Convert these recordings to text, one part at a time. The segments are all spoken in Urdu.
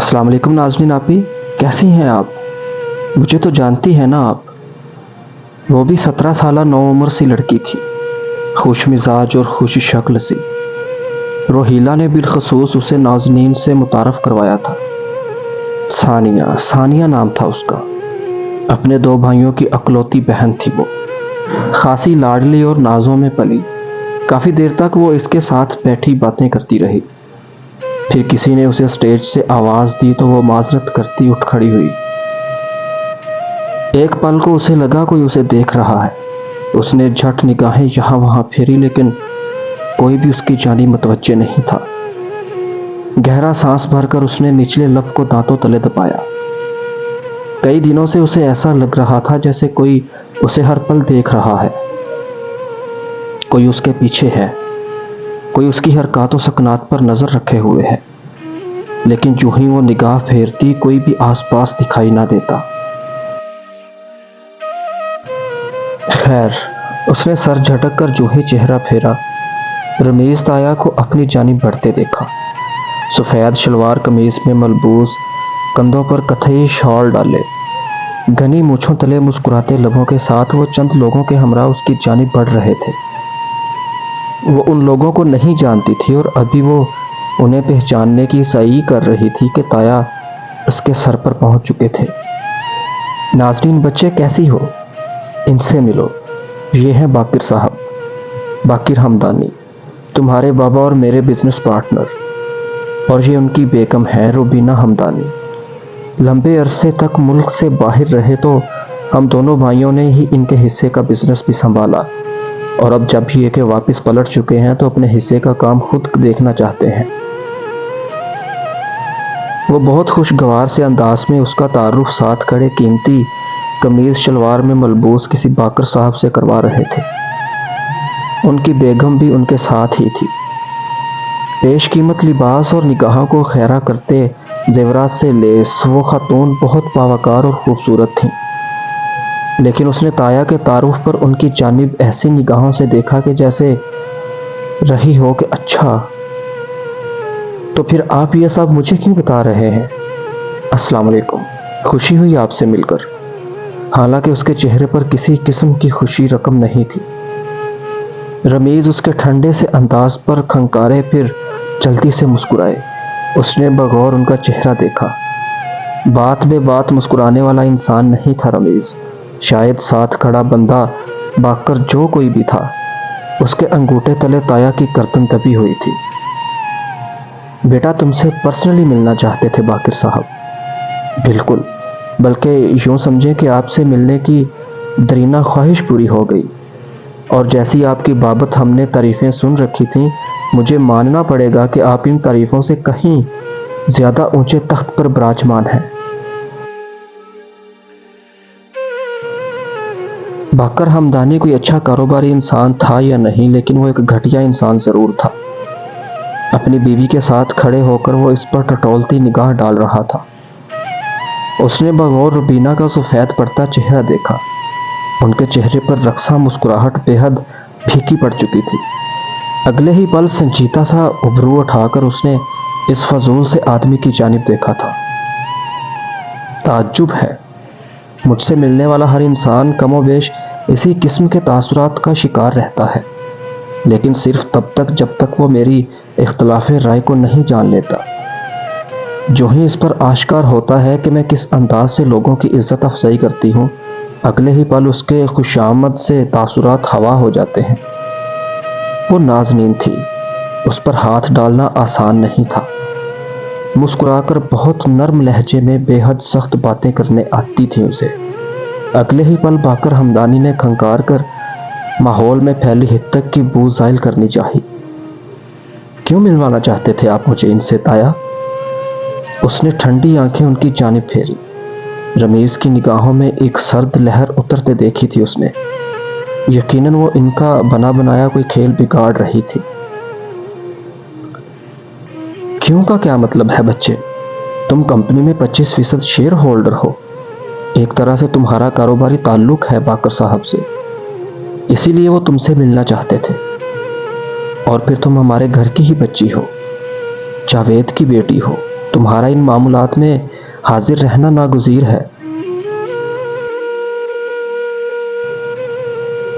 السلام علیکم ناظرین آپی، کیسی ہیں آپ؟ مجھے تو جانتی ہیں نا آپ۔ وہ بھی 17 سالہ نو عمر سی لڑکی تھی، خوش مزاج اور خوش شکل سی۔ روہیلا نے بالخصوص اسے ناظرین سے متعارف کروایا تھا۔ ثانیہ نام تھا اس کا۔ اپنے 2 بھائیوں کی اکلوتی بہن تھی وہ، خاصی لاڈلی اور نازوں میں پلی۔ کافی دیر تک وہ اس کے ساتھ بیٹھی باتیں کرتی رہی، پھر کسی نے اسے اسٹیج سے آواز دی تو وہ معذرت کرتی اٹھ کھڑی ہوئی۔ ایک پل کو اسے لگا کوئی اسے دیکھ رہا ہے۔ اس نے جھٹ نگاہیں یہاں وہاں پھیری، لیکن کوئی بھی اس کی جانب متوجہ نہیں تھا۔ گہرا سانس بھر کر اس نے نچلے لب کو دانتوں تلے دبایا۔ کئی دنوں سے اسے ایسا لگ رہا تھا جیسے کوئی اسے ہر پل دیکھ رہا ہے، کوئی اس کے پیچھے ہے، کوئی اس کی حرکات و سکنات پر نظر رکھے ہوئے ہے، لیکن جو ہی وہ نگاہ پھیرتی کوئی بھی آس پاس دکھائی نہ دیتا۔ خیر، اس نے سر جھٹک کر جو ہی چہرہ پھیرا، رمیز تایا کو اپنی جانب بڑھتے دیکھا۔ سفید شلوار قمیض میں ملبوس، کندھوں پر کتھئی شال ڈالے، گھنی مونچھوں تلے مسکراتے لبوں کے ساتھ وہ چند لوگوں کے ہمراہ اس کی جانب بڑھ رہے تھے۔ وہ ان لوگوں کو نہیں جانتی تھی اور ابھی وہ انہیں پہچاننے کی سعی کر رہی تھی کہ تایا اس کے سر پر پہنچ چکے تھے۔ ناظرین بچے، کیسی ہو؟ ان سے ملو، یہ ہیں باقر صاحب، باقر ہمدانی، تمہارے بابا اور میرے بزنس پارٹنر، اور یہ ان کی بیگم ہے روبینہ ہمدانی۔ لمبے عرصے تک ملک سے باہر رہے تو ہم دونوں بھائیوں نے ہی ان کے حصے کا بزنس بھی سنبھالا، اور اب جب یہ کہ واپس پلٹ چکے ہیں تو اپنے حصے کا کام خود دیکھنا چاہتے ہیں۔ وہ بہت خوشگوار سے انداز میں اس کا تعارف ساتھ کھڑے قیمتی قمیض شلوار میں ملبوس کسی باقر صاحب سے کروا رہے تھے۔ ان کی بیگم بھی ان کے ساتھ ہی تھی۔ پیش قیمت لباس اور نگاہوں کو خیرہ کرتے زیورات سے لیس وہ خاتون بہت باوقار اور خوبصورت تھیں، لیکن اس نے تایا کے تعارف پر ان کی جانب ایسی نگاہوں سے دیکھا کہ جیسے رہی ہو کہ اچھا، تو پھر آپ یہ سب مجھے کیوں بتا رہے ہیں؟ السلام علیکم، خوشی ہوئی آپ سے مل کر۔ حالانکہ اس کے چہرے پر کسی قسم کی خوشی رقم نہیں تھی۔ رمیز اس کے ٹھنڈے سے انداز پر کھنکارے، پھر جلدی سے مسکرائے۔ اس نے بغور ان کا چہرہ دیکھا۔ بات بے بات مسکرانے والا انسان نہیں تھا رمیز، شاید ساتھ کھڑا بندہ باقر جو کوئی بھی تھا، اس کے انگوٹھے تلے تایا کی گردن دبی ہوئی تھی۔ بیٹا تم سے پرسنلی ملنا چاہتے تھے باقر صاحب؟ بالکل، بلکہ یوں سمجھیں کہ آپ سے ملنے کی درینہ خواہش پوری ہو گئی، اور جیسی آپ کی بابت ہم نے تعریفیں سن رکھی تھیں، مجھے ماننا پڑے گا کہ آپ ان تعریفوں سے کہیں زیادہ اونچے تخت پر براجمان ہیں۔ باقر ہمدانی کوئی اچھا کاروباری انسان تھا یا نہیں، لیکن وہ ایک گھٹیا انسان ضرور تھا۔ اپنی بیوی کے ساتھ کھڑے ہو کر وہ اس پر ٹٹولتی نگاہ ڈال رہا تھا۔ اس نے بغور روبینہ کا سفید پڑتا چہرہ دیکھا۔ ان کے چہرے پر رقصاں مسکراہٹ بے حد پھیکی پڑ چکی تھی۔ اگلے ہی پل سنجیدہ سا ابرو اٹھا کر اس نے اس فضول سے آدمی کی جانب دیکھا تھا۔ تعجب ہے، مجھ سے ملنے والا ہر انسان کم و بیش اسی قسم کے تاثرات کا شکار رہتا ہے، لیکن صرف تب تک جب تک وہ میری اختلاف رائے کو نہیں جان لیتا۔ جو ہی اس پر آشکار ہوتا ہے کہ میں کس انداز سے لوگوں کی عزت افزائی کرتی ہوں، اگلے ہی پل اس کے خوش آمد سے تاثرات ہوا ہو جاتے ہیں۔ وہ نازنین تھی، اس پر ہاتھ ڈالنا آسان نہیں تھا۔ مسکرا کر بہت نرم لہجے میں بے حد سخت باتیں کرنے آتی تھیں اسے۔ اگلے ہی پل باقر ہمدانی نے کھنکار کر ماحول میں پھیلی ہدک کی بو زائل کرنی چاہی۔ کیوں ملوانا چاہتے تھے آپ مجھے ان سے تایا؟ اس نے ٹھنڈی آنکھیں ان کی جانب پھیری۔ رمیز کی نگاہوں میں ایک سرد لہر اترتے دیکھی تھی اس نے۔ یقیناً وہ ان کا بنا بنایا کوئی کھیل بگاڑ رہی تھی۔ کیوں کا کیا مطلب ہے بچے؟ تم کمپنی میں 25% شیئر ہولڈر ہو، ایک طرح سے تمہارا کاروباری تعلق ہے باقر صاحب سے، اسی لیے وہ تم سے ملنا چاہتے تھے۔ اور پھر تم ہمارے گھر کی ہی بچی ہو، جاوید کی بیٹی ہو، تمہارا ان معاملات میں حاضر رہنا ناگزیر ہے۔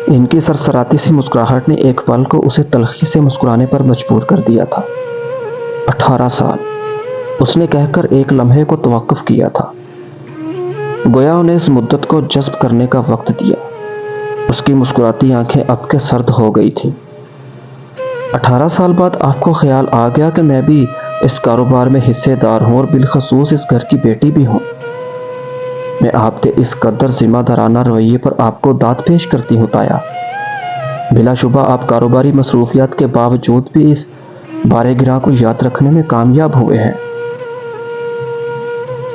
ان کی سرسراتی سی مسکراہٹ نے ایک پل کو اسے تلخی سے مسکرانے پر مجبور کر دیا تھا۔ 18 سال، اس نے کہہ کر ایک لمحے کو توقف کیا تھا، گویا انہیں اس مدت کو جذب کرنے کا وقت دیا۔ اس کی مسکراتی آنکھیں اب کے سرد ہو گئی تھیں۔ 18 سال بعد آپ کو خیال آ گیا کہ میں بھی اس کاروبار میں حصے دار ہوں اور بالخصوص اس گھر کی بیٹی بھی ہوں۔ میں آپ کے اس قدر ذمہ دارانہ رویے پر آپ کو داد پیش کرتی ہوں تایا۔ بلا شبہ آپ کاروباری مصروفیات کے باوجود بھی اس بارے گراں کو یاد رکھنے میں کامیاب ہوئے ہیں۔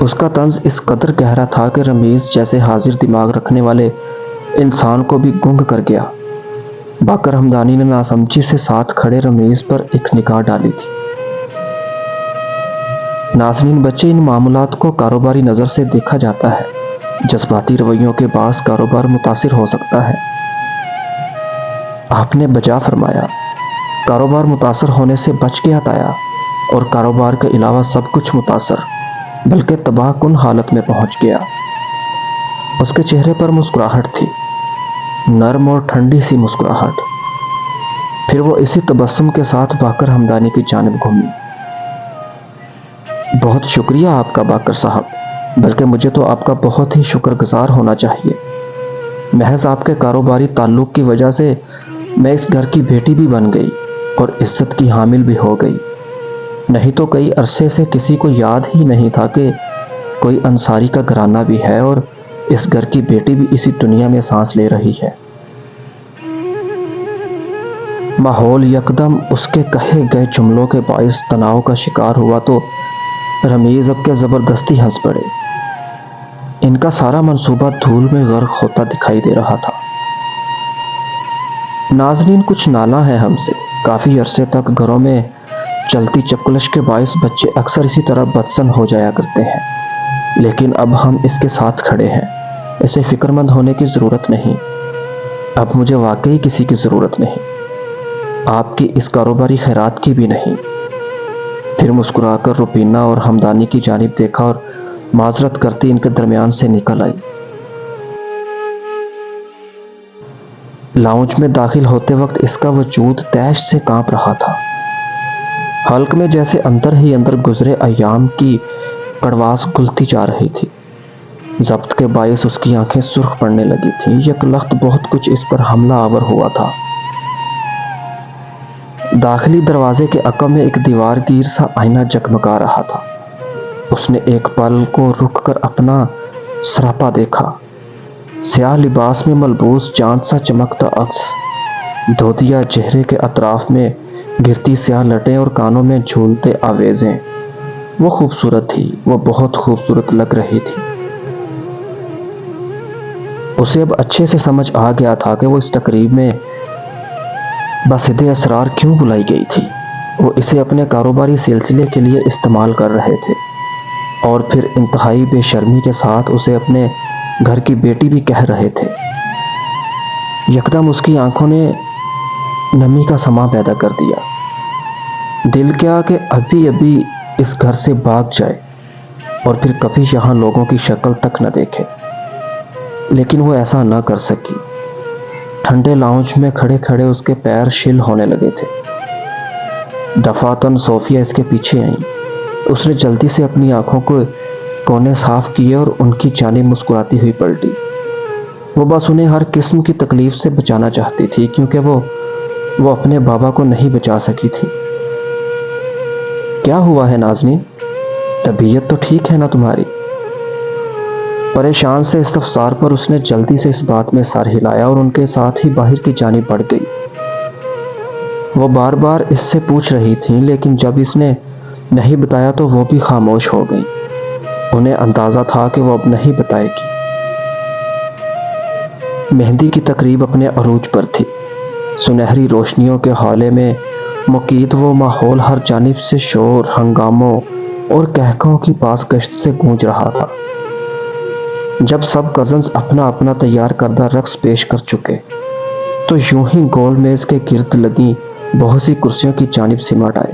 اس کا طنز اس قدر گہرا تھا کہ رمیز جیسے حاضر دماغ رکھنے والے انسان کو بھی گنگ کر گیا۔ باقر ہمدانی نے ناسمجھی سے ساتھ کھڑے رمیز پر ایک نگاہ ڈالی تھی۔ ناظرین، بچے، ان معاملات کو کاروباری نظر سے دیکھا جاتا ہے۔ جذباتی رویوں کے باعث کاروبار متاثر ہو سکتا ہے۔ آپ نے بجا فرمایا، کاروبار متاثر ہونے سے بچ گیا تایا، اور کاروبار کے علاوہ سب کچھ متاثر بلکہ تباہ کن حالت میں پہنچ گیا۔ اس کے چہرے پر مسکراہٹ تھی، نرم اور ٹھنڈی سی مسکراہٹ۔ پھر وہ اسی تبسم کے ساتھ باقر ہمدانی کی جانب گھومی۔ بہت شکریہ آپ کا باقر صاحب، بلکہ مجھے تو آپ کا بہت ہی شکر گزار ہونا چاہیے۔ محض آپ کے کاروباری تعلق کی وجہ سے میں اس گھر کی بیٹی بھی بن گئی اور عزت کی حامل بھی ہو گئی، نہیں تو کئی عرصے سے کسی کو یاد ہی نہیں تھا کہ کوئی انصاری کا گھرانہ بھی ہے اور اس گھر کی بیٹی بھی اسی دنیا میں سانس لے رہی ہے۔ ماحول یکدم اس کے کہے گئے جملوں کے باعث تناؤ کا شکار ہوا تو رمیز اب کے زبردستی ہنس پڑے۔ ان کا سارا منصوبہ دھول میں غرق ہوتا دکھائی دے رہا تھا۔ ناظرین، کچھ نالاں ہے ہم سے۔ کافی عرصے تک گھروں میں چلتی چپکلش کے باعث بچے اکثر اسی طرح بدسن ہو جایا کرتے ہیں، لیکن اب ہم اس کے ساتھ کھڑے ہیں۔ اسے فکر مند ہونے کی ضرورت نہیں۔ اب مجھے واقعی کسی کی ضرورت نہیں، آپ کی اس کاروباری خیرات کی بھی نہیں۔ پھر مسکرا کر روپینہ اور ہمدانی کی جانب دیکھا اور معذرت کرتی ان کے درمیان سے نکل آئی۔ لاؤنج میں داخل ہوتے وقت اس کا وجود طیش سے کانپ رہا تھا۔ حلق میں جیسے اندر ہی اندر گزرے ایام کی کڑواس گھلتی جا رہی تھی۔ ضبط کے باعث اس کی آنکھیں سرخ پڑنے لگی تھیں۔ یک لخت بہت کچھ اس پر حملہ آور ہوا تھا۔ داخلی دروازے کے عقب میں ایک دیوار گیر سا آئینہ جگمگا رہا تھا۔ اس نے ایک پل کو رک کر اپنا سراپا دیکھا۔ سیاہ لباس میں ملبوس چاند سا چمکتا عکس، دھوتیا چہرے کے اطراف میں گرتی سیاہ لٹیں اور کانوں میں جھولتے آویزیں۔ وہ خوبصورت تھی، وہ بہت خوبصورت لگ رہی تھی۔ اسے اب اچھے سے سمجھ آ گیا تھا کہ وہ اس تقریب میں باسد اسرار کیوں بلائی گئی تھی۔ وہ اسے اپنے کاروباری سلسلے کے لیے استعمال کر رہے تھے، اور پھر انتہائی بے شرمی کے ساتھ اسے اپنے گھر کی بیٹی بھی کہہ رہے تھے۔ یکدم اس کی آنکھوں نے نمی کا سماں پیدا کر دیا۔ دل کیا کہ ابھی ابھی اس گھر سے بھاگ جائے اور پھر کبھی یہاں لوگوں کی شکل تک نہ دیکھے، لیکن وہ ایسا نہ کر سکی۔ ٹھنڈے لاؤنج میں کھڑے کھڑے اس کے پیر شل ہونے لگے تھے۔ دفعتاً صوفیہ اس کے پیچھے آئیں۔ اس نے جلدی سے اپنی آنکھوں کو کونے صاف کیے اور ان کی جانب مسکراتی ہوئی پلٹی۔ وہ بس انہیں ہر قسم کی تکلیف سے بچانا چاہتی تھی، کیونکہ وہ اپنے بابا کو نہیں بچا سکی تھی۔ کیا ہوا ہے نازنین؟ طبیعت تو ٹھیک ہے نا تمہاری؟ پریشان سے استفسار پر اس نے جلدی سے اس بات میں سر ہلایا اور ان کے ساتھ ہی باہر کی جانب بڑھ گئی۔ وہ بار بار اس سے پوچھ رہی تھیں، لیکن جب اس نے نہیں بتایا تو وہ بھی خاموش ہو گئی۔ انہیں اندازہ تھا کہ وہ اب نہیں بتائے گی۔ مہندی کی تقریب اپنے عروج پر تھی۔ سنہری روشنیوں کے ہالے میں مقید وہ ماحول ہر جانب سے شور، ہنگاموں اور کہکہوں کی پاس گشت سے گونج رہا تھا۔ جب سب کزنز اپنا اپنا تیار کردہ رقص پیش کر چکے تو یوں ہی گول میز کے گرد لگی بہت سی کرسیوں کی جانب سمٹ آئے۔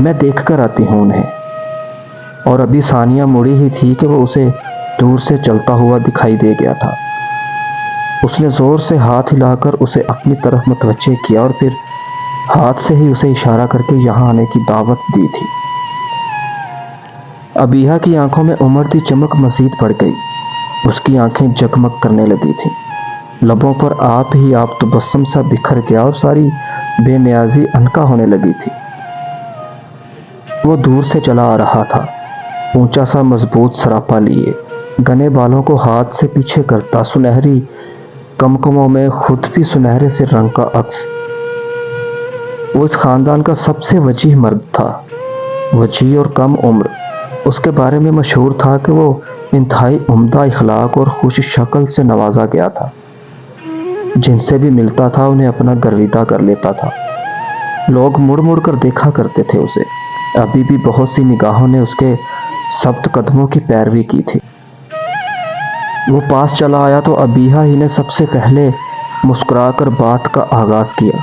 میں دیکھ کر آتی ہوں انہیں۔ اور ابھی ثانیہ مڑی ہی تھی کہ وہ اسے دور سے چلتا ہوا دکھائی دے گیا تھا۔ اس نے زور سے ہاتھ ہلا کر اسے اپنی طرف متوجہ کیا اور پھر ہاتھ سے ہی اسے اشارہ کر کے یہاں آنے کی دعوت دی تھی۔ ابیہا کی آنکھوں میں امڑتی چمک مزید بڑھ گئی۔ اس کی آنکھیں جگمگ کرنے لگی تھیں، لبوں پر آپ ہی آپ تبسم سا بکھر گیا اور ساری بے نیازی عنقا ہونے لگی تھی۔ وہ دور سے چلا آ رہا تھا، اونچا سا مضبوط سراپا لیے، گھنے بالوں کو ہاتھ سے پیچھے کرتا، سنہری کمکموں میں خود بھی سنہرے سے رنگ کا عکس۔ وہ اس خاندان کا سب سے وجیح مرد تھا، وجیح اور کم عمر۔ اس کے بارے میں مشہور تھا کہ وہ انتہائی عمدہ اخلاق اور خوش شکل سے نوازا گیا تھا۔ جن سے بھی ملتا تھا انہیں اپنا گرویدہ کر لیتا تھا۔ لوگ مڑ مڑ کر دیکھا کرتے تھے اسے۔ ابھی بھی بہت سی نگاہوں نے اس کے سبت قدموں کی پیروی کی تھی۔ وہ پاس چلا آیا تو ابیہا ہی نے سب سے پہلے مسکرا کر بات کا آغاز کیا۔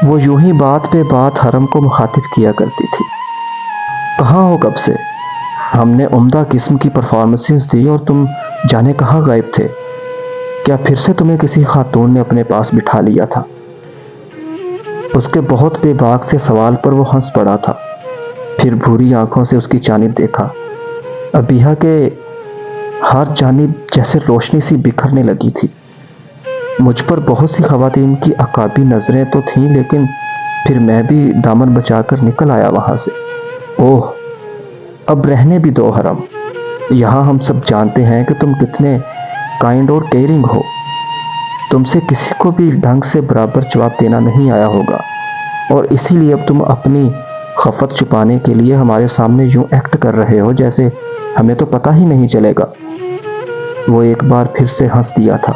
وہ یوں ہی بات پہ بات حرم کو مخاطب کیا کرتی تھی۔ کہاں ہو کب سے؟ ہم نے عمدہ قسم کی پرفارمنسز دی اور تم جانے کہاں غائب تھے؟ کیا پھر سے تمہیں کسی خاتون نے اپنے پاس بٹھا لیا تھا؟ اس کے بہت بے باک سے سوال پر وہ ہنس پڑا تھا، پھر بھوری آنکھوں سے اس کی جانب دیکھا۔ ابیہا کے ہر جانب جیسے روشنی سی بکھرنے لگی تھی۔ مجھ پر بہت سی خواتین کی عقابی نظریں تو تھیں، لیکن پھر میں بھی دامن بچا کر نکل آیا وہاں سے۔ اوہ، اب رہنے بھی دو حرم۔ یہاں ہم سب جانتے ہیں کہ تم کتنے کائنڈ اور کیئرنگ ہو۔ تم سے کسی کو بھی ڈھنگ سے برابر جواب دینا نہیں آیا ہوگا، اور اسی لیے اب تم اپنی خفت چھپانے کے لیے ہمارے سامنے یوں ایکٹ کر رہے ہو جیسے ہمیں تو پتہ ہی نہیں چلے گا۔ وہ ایک بار پھر سے ہنس دیا تھا۔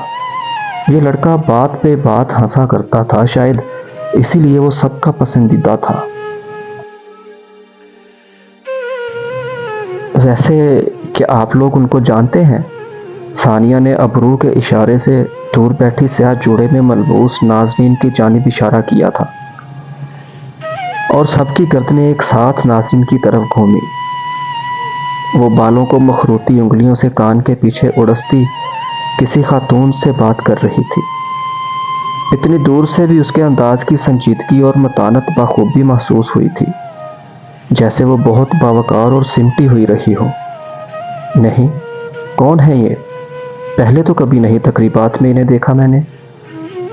یہ لڑکا بات پہ بات ہنسا کرتا تھا، شاید اسی لیے وہ سب کا پسندیدہ تھا۔ ویسے کیا آپ لوگ ان کو جانتے ہیں؟ ثانیہ نے ابرو کے اشارے سے دور بیٹھی سیاہ جوڑے میں ملبوس ناظرین کی جانب اشارہ کیا تھا، اور سب کی گردنیں ایک ساتھ ناظرین کی طرف گھومی۔ وہ بالوں کو مخروطی انگلیوں سے کان کے پیچھے اڑستی کسی خاتون سے بات کر رہی تھی۔ اتنی دور سے بھی اس کے انداز کی سنجیدگی اور متانت بخوبی محسوس ہوئی تھی، جیسے وہ بہت باوقار اور سمٹی ہوئی رہی ہو۔ نہیں، کون ہے یہ؟ پہلے تو کبھی نہیں تقریبات میں انہیں دیکھا میں نے۔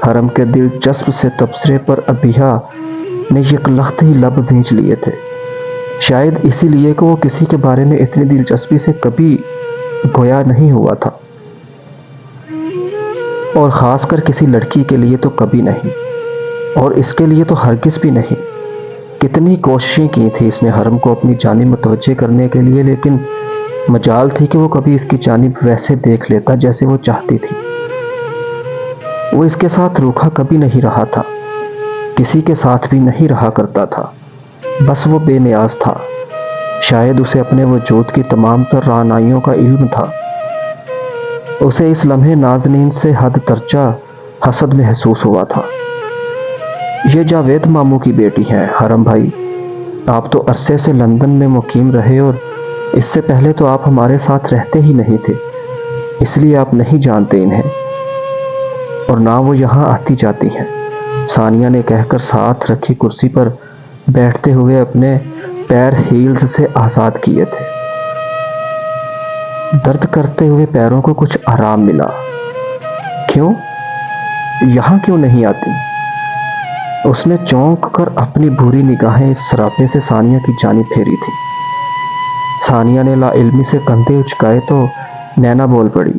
حرم کے دلچسپ سے تبصرے پر ابیہا نے یکلخت ہی لب بھینچ لیے تھے، شاید اسی لیے کہ وہ کسی کے بارے میں اتنی دلچسپی سے کبھی گویا نہیں ہوا تھا، اور خاص کر کسی لڑکی کے لیے تو کبھی نہیں، اور اس کے لیے تو ہرگز بھی نہیں۔ کتنی کوششیں کی تھی اس نے حرم کو اپنی جانب متوجہ کرنے کے لیے، لیکن مجال تھی کہ وہ کبھی اس کی جانب ویسے دیکھ لیتا جیسے وہ چاہتی تھی۔ وہ اس کے ساتھ روکھا کبھی نہیں رہا تھا، کسی کے ساتھ بھی نہیں رہا کرتا تھا، بس وہ بے نیاز تھا۔ شاید اسے اپنے وجود کی تمام تر رعنائیوں کا علم تھا۔ اسے اس لمحے نازنین سے حد درجہ حسد محسوس ہوا تھا۔ یہ جاوید ماموں کی بیٹی ہیں حرم بھائی، آپ تو عرصے سے لندن میں مقیم رہے اور اس سے پہلے تو آپ ہمارے ساتھ رہتے ہی نہیں تھے، اس لیے آپ نہیں جانتے انہیں، اور نہ وہ یہاں آتی جاتی ہیں، ثانیہ نے کہہ کر ساتھ رکھی کرسی پر بیٹھتے ہوئے اپنے پیر ہیلز سے آزاد کیے تھے۔ درد کرتے ہوئے پیروں کو کچھ آرام ملا۔ کیوں؟ یہاں کیوں نہیں آتی؟ اس نے چونک کر اپنی بھوری نگاہیں اس سراپے سے ثانیہ کی جانب پھیری تھی۔ ثانیہ نے لا علمی سے کندھے اچکائے تو نینا بول پڑی،